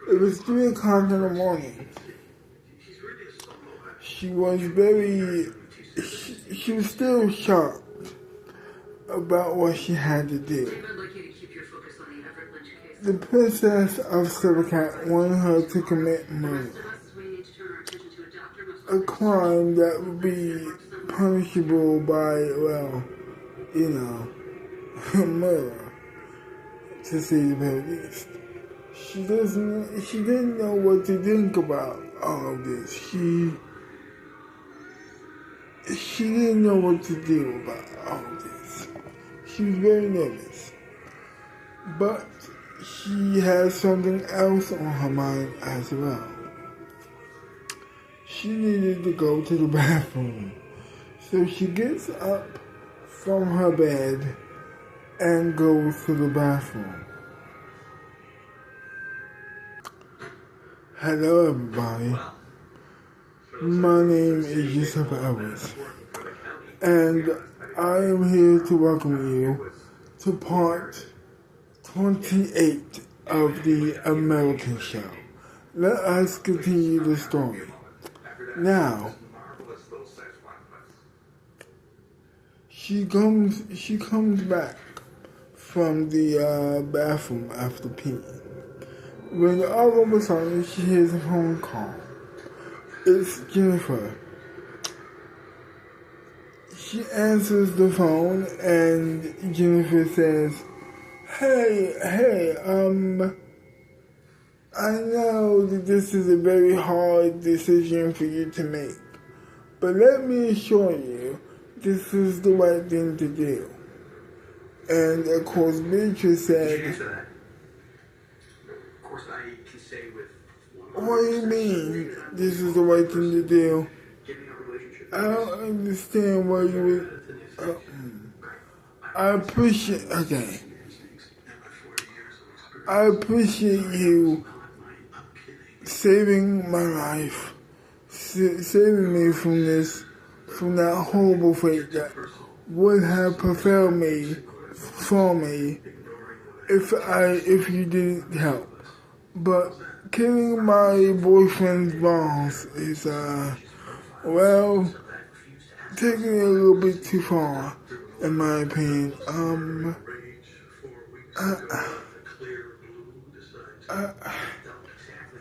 it was 3 o'clock in the morning. She was she was still shocked about what she had to do. The princess of Silvercat wanted her to commit murder, a crime that would be punishable by, well, murder, to say the very least. She didn't know what to think about all of this. She didn't know what to do about all of this. She was very nervous. But she had something else on her mind as well. She needed to go to the bathroom. So she gets up from her bed and goes to the bathroom. Hello everybody. My name is Yusuf Ellis, and I am here to welcome you to part 28 of the American Show. Let us continue the story. Now, she comes back from the bathroom after peeing, when all of a sudden she hears a phone call. It's Jennifer. She answers the phone and Jennifer says, Hey, I know that this is a very hard decision for you to make, but let me assure you, this is the right thing to do. And of course, Beatrice said, what do you mean, this is the right thing to do? I don't understand why you would... I appreciate you saving my life, saving me from that horrible fate that would have prepared me for me if you didn't help. But killing my boyfriend's boss is, taking it a little bit too far, in my opinion.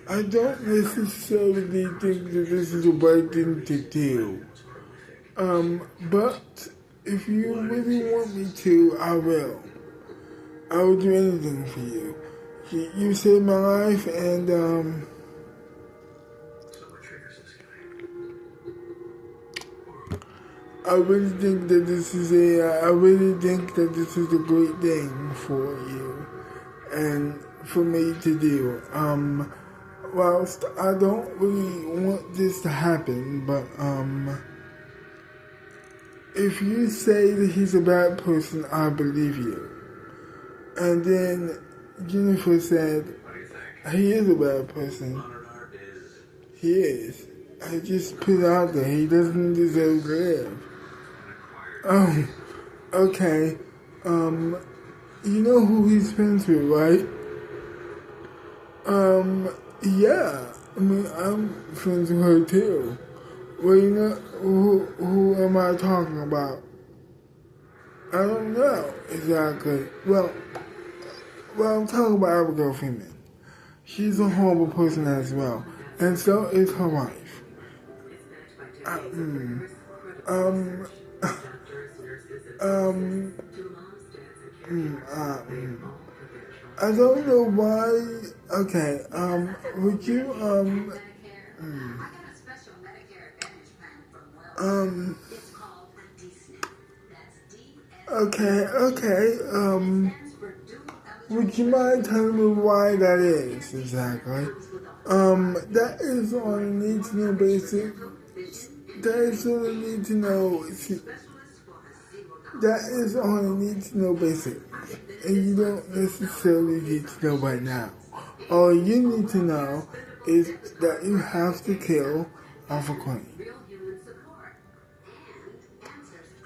I don't necessarily think that this is the right thing to do. But if you really want me to, I will. I will do anything for you. You saved my life, and I really think that this is a great thing for you and for me to do. Whilst I don't really want this to happen, but if you say that he's a bad person, I believe you. And then Jennifer said, he is a bad person. He is. I just put it out there. He doesn't deserve to live. Oh, okay. You know who he's friends with, right? Yeah. I mean, I'm friends with her too. Well, you know, who am I talking about? I don't know exactly. Well, I'm talking about Abigail Freeman. She's a horrible person as well, and so is her wife. I don't know why. Okay. Would you Okay. Would you mind telling me why that is exactly? That is on a need to know basis. That is on a need to know. That is on a need to know basis, and you don't necessarily need to know right now. All you need to know is that you have to kill Alpha Queen.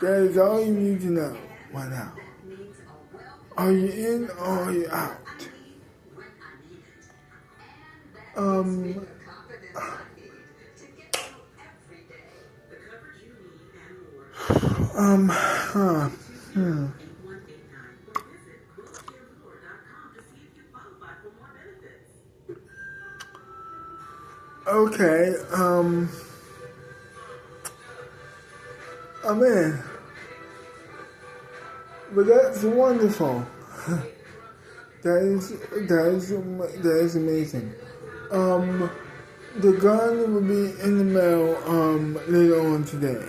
That is all you need to know right now. Are you in or are you out? Huh. Okay, I'm in. But that's wonderful. That is amazing. The gun will be in the mail later on today.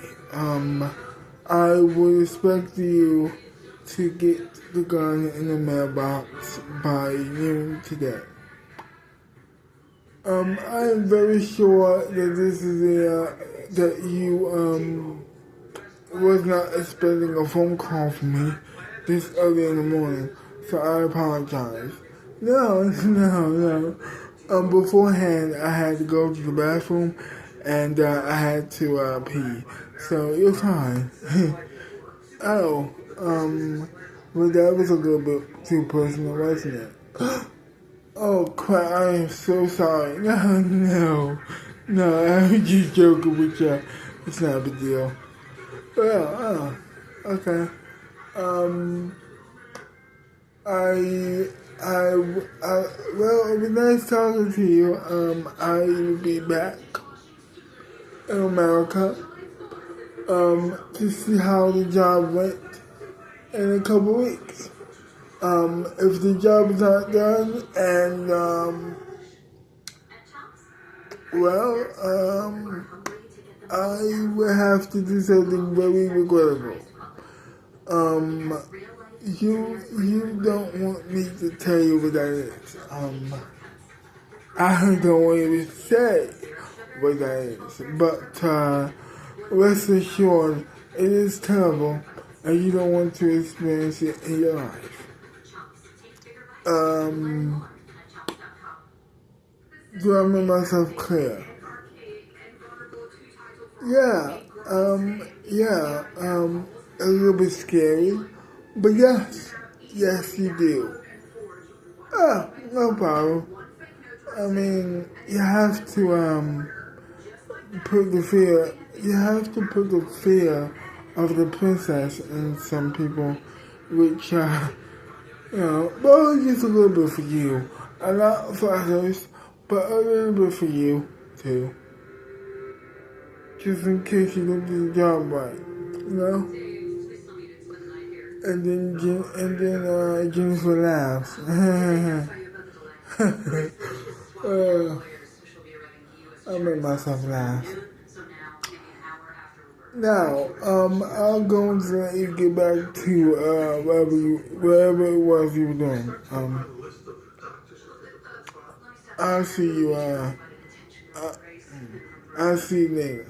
I would expect you to get the gun in the mailbox by noon today. I am very sure that this is that you was not expecting a phone call from me this early in the morning, so I apologize. No. Beforehand, I had to go to the bathroom, and I had to pee, so you're fine. Oh, well, that was a little bit too personal, wasn't it? Oh crap, I am so sorry. No, I'm just joking with you. It's not a big deal. Well, okay. Well, it was nice talking to you. I will be back in America, to see how the job went in a couple weeks. If the job is not done and, I will have to do something very regrettable. You don't want me to tell you what that is. I don't want you to say what that is, but rest assured, it is terrible, and you don't want to experience it in your life. Do I make myself clear? Yeah, a little bit scary, but yes, you do. No problem. I mean, you have to put the fear of the princess in some people, which well, just a little bit for you, and not for others, but a little bit for you too. Just in case you don't do the job right, you know? And then Jennifer laughs. I made myself laugh. Now, I'll go and let you get back to wherever it was you were doing. I'll see you. I'll see you later.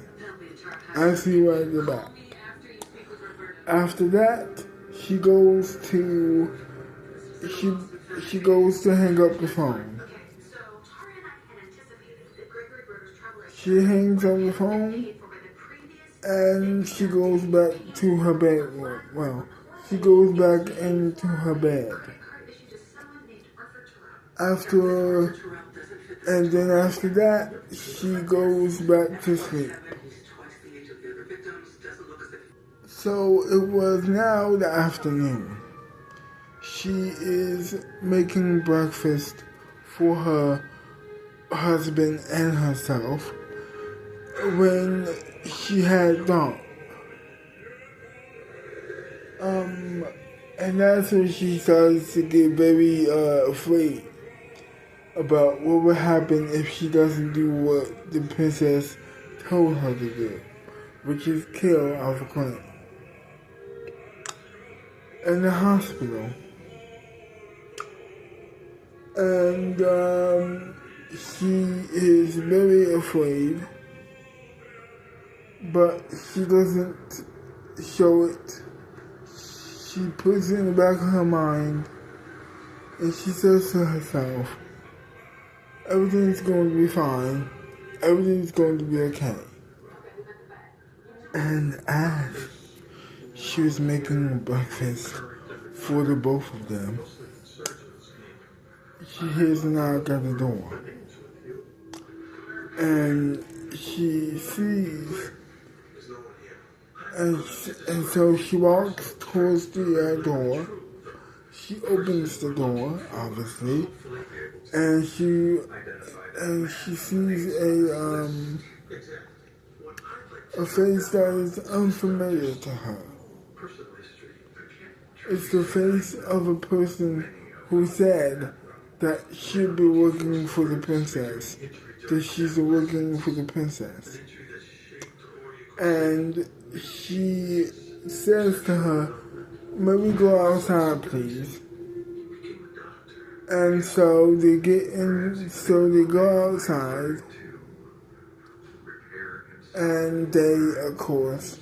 I'll see you when I get back. After that, she goes to hang up the phone. She hangs up the phone, and she goes back to her bedroom. Well, she goes back into her bed. After that, she goes back to sleep. So it was now the afternoon. She is making breakfast for her husband and herself when she had dawn. And that's when she starts to get very afraid about what would happen if she doesn't do what the princess told her to do, which is kill Alpha Queen. In the hospital. And she is very afraid, but she doesn't show it. She puts it in the back of her mind, and she says to herself, everything's going to be fine. Everything's going to be okay. And as she was making breakfast for the both of them. She hears a knock at the door, and she sees, and so she walks towards the door. She opens the door, obviously, and she sees a face that is unfamiliar to her. It's the face of a person who said that she'll be working for the princess, that she's working for the princess. And she says to her, "May we go outside, please?" And so they go outside, and they, of course,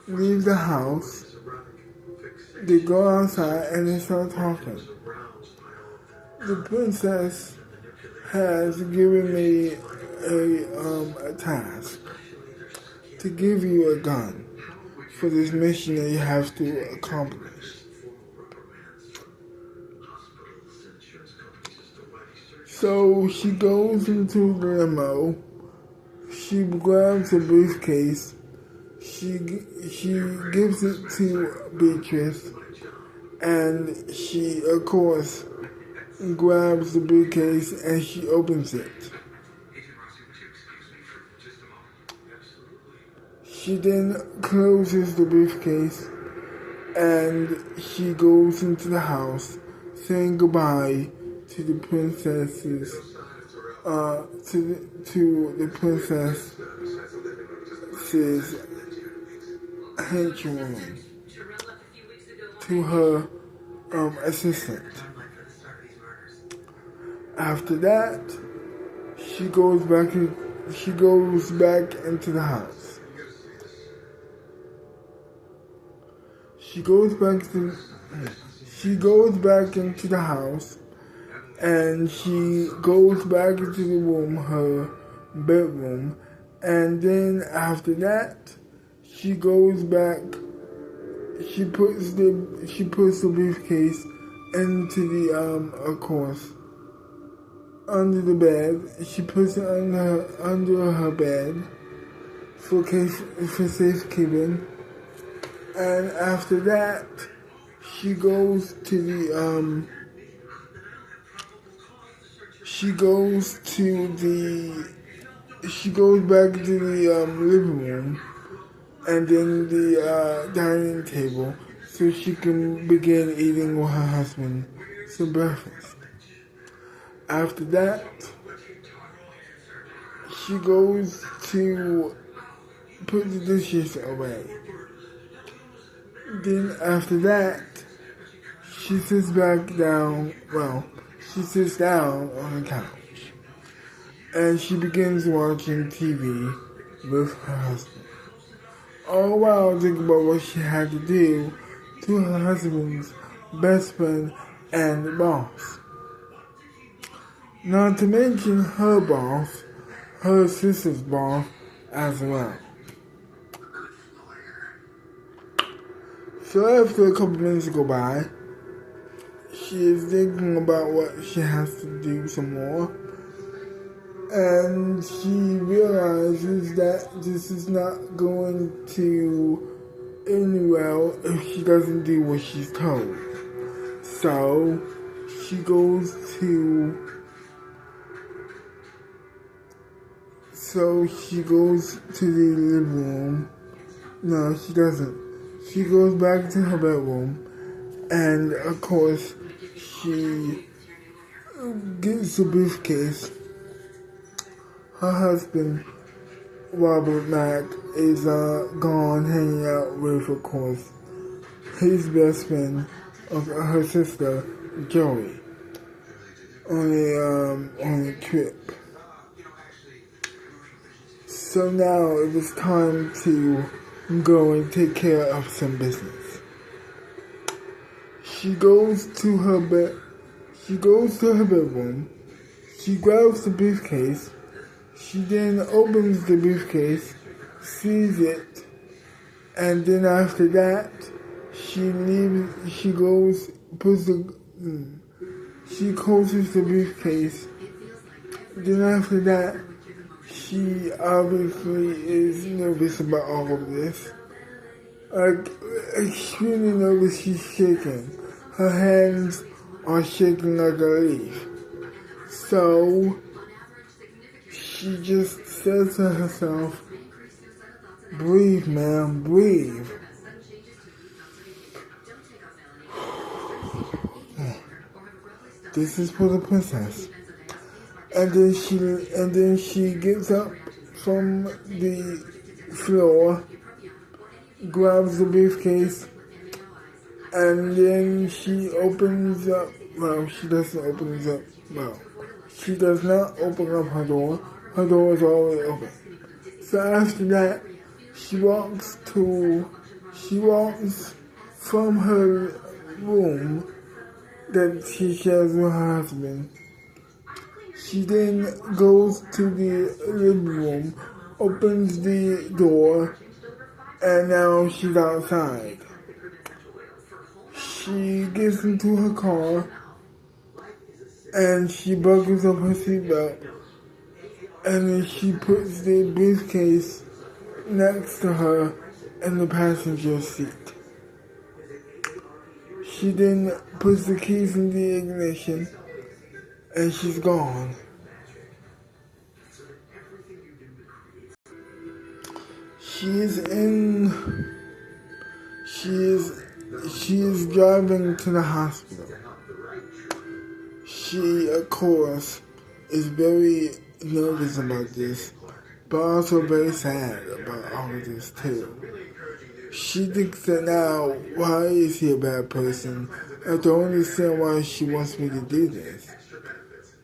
leave the house. They go outside and they start talking. The princess has given me a task to give you a gun for this mission that you have to accomplish. So she goes into the limo, she grabs a briefcase, she gives it to Beatrice, and she, of course, grabs the briefcase and she opens it. She then closes the briefcase and she goes into the house, saying goodbye to the princess's, to the princess's henchwoman, to her assistant. After that, she goes back into the house. She goes back into the house, and she goes back into the room, her bedroom, and then after that, she goes back. She puts the briefcase into the of course, under the bed. She puts it under her bed for safekeeping. And after that, she goes back to the living room, and then the dining table, so she can begin eating with her husband some breakfast. After that, she goes to put the dishes away. Then after that, she sits down on the couch, and she begins watching TV with her husband. All while thinking about what she had to do to her husband's best friend and boss. Not to mention her boss, her sister's boss as well. So after a couple minutes go by, she is thinking about what she has to do some more, and she realizes that this is not going to end well if she doesn't do what she's told. So she goes to the living room. No, she doesn't. She goes back to her bedroom, and of course, she gets the briefcase. Her husband, Robert Mack, is gone hanging out with, of course, his best friend of her sister, Joey, on a trip. So now it was time to go and take care of some business. She goes to her bedroom. She grabs the briefcase. She then opens the briefcase, sees it, and then after that, she goes, she closes the briefcase. Then after that, she obviously is nervous about all of this. Like, extremely nervous, she's shaking. Her hands are shaking like a leaf. So, she just says to herself, breathe, man, breathe. This is for the princess. And then she gets up from the floor, grabs the briefcase, and then she opens up. Well, she doesn't open it up. Well, she does not open up her door. Her door is already open. So after that, she walks from her room that she shares with her husband. She then goes to the living room, opens the door, and now she's outside. She gets into her car, and she buckles up her seatbelt, and then she puts the briefcase next to her in the passenger seat. She then puts the keys in the ignition, and she's gone. She is driving to the hospital. She, of course, is very nervous about this, but also very sad about all of this too. She thinks that now, why is he a bad person? I don't understand why she wants me to do this.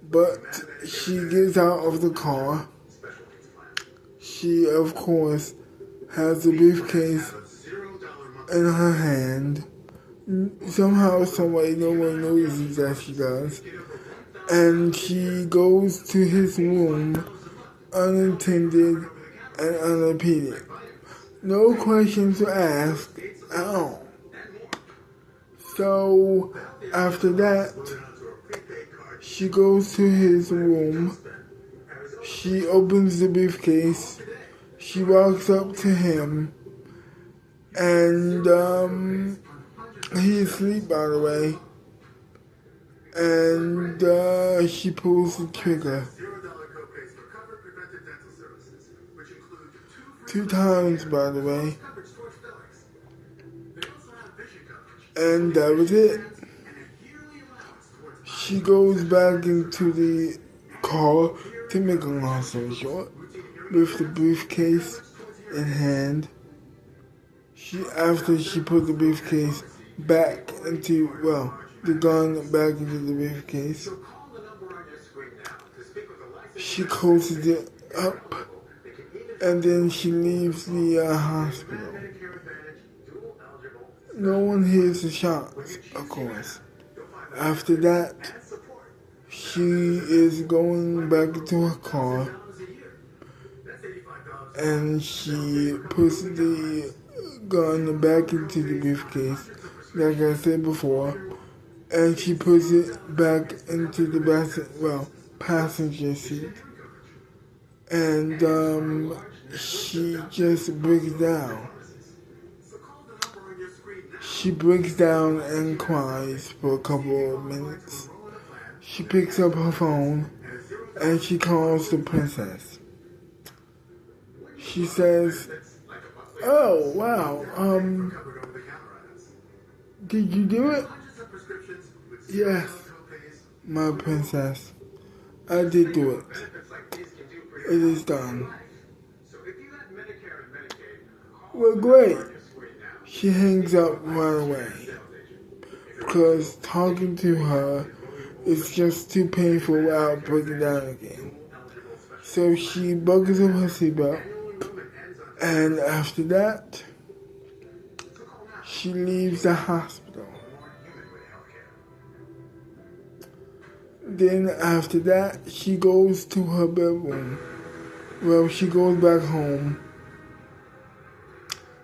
But she gets out of the car. She, of course, has the briefcase in her hand. Somehow, someway, no one notices that she does. And she goes to his room unattended and unimpeded. No questions were asked at all. So, after that, she goes to his room. She opens the briefcase. She walks up to him. And, he's asleep, by the way. And, she pulls the trigger. 2 times, by the way. And that was it. She goes back into the car, to make a long story short, with the briefcase in hand. After she put the briefcase back into, the gun back into the briefcase, she closes it up, and then she leaves the hospital. No one hears the shots, of course. After that, she is going back into her car, and she puts the gun back into the briefcase, like I said before, and she puts it back into the passenger seat, and she just breaks down. She breaks down and cries for a couple of minutes. She picks up her phone and she calls the princess. She says, "Oh, wow, did you do it?" "Yes, my princess, I did do it. It is done." "Well, great." She hangs up right away because talking to her is just too painful without breaking down again. So she buckles up her seatbelt, and after that, she leaves the hospital. Then after that, she goes to her bedroom. Well, she goes back home.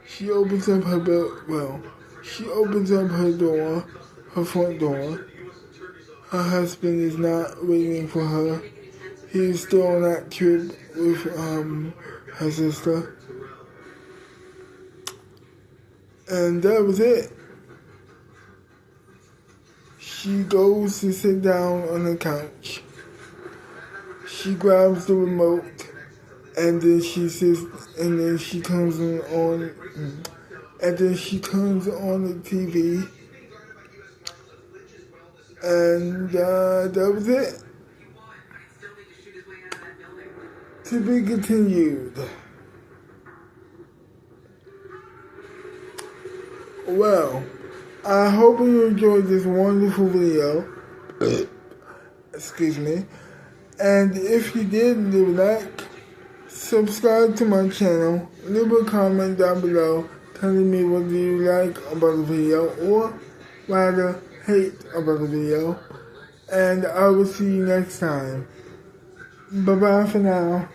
She opens up her bed. Well, She opens up her door, her front door. Her husband is not waiting for her. He's still on that trip with her sister. And that was it. She goes to sit down on the couch. She grabs the remote, and then she sits, and then she turns on the TV, and that was it. To be continued. Well, I hope you enjoyed this wonderful video. Excuse me. And if you did, leave a like, subscribe to my channel, leave a comment down below telling me what do you like about the video, or rather hate about the video. And I will see you next time. Bye bye for now.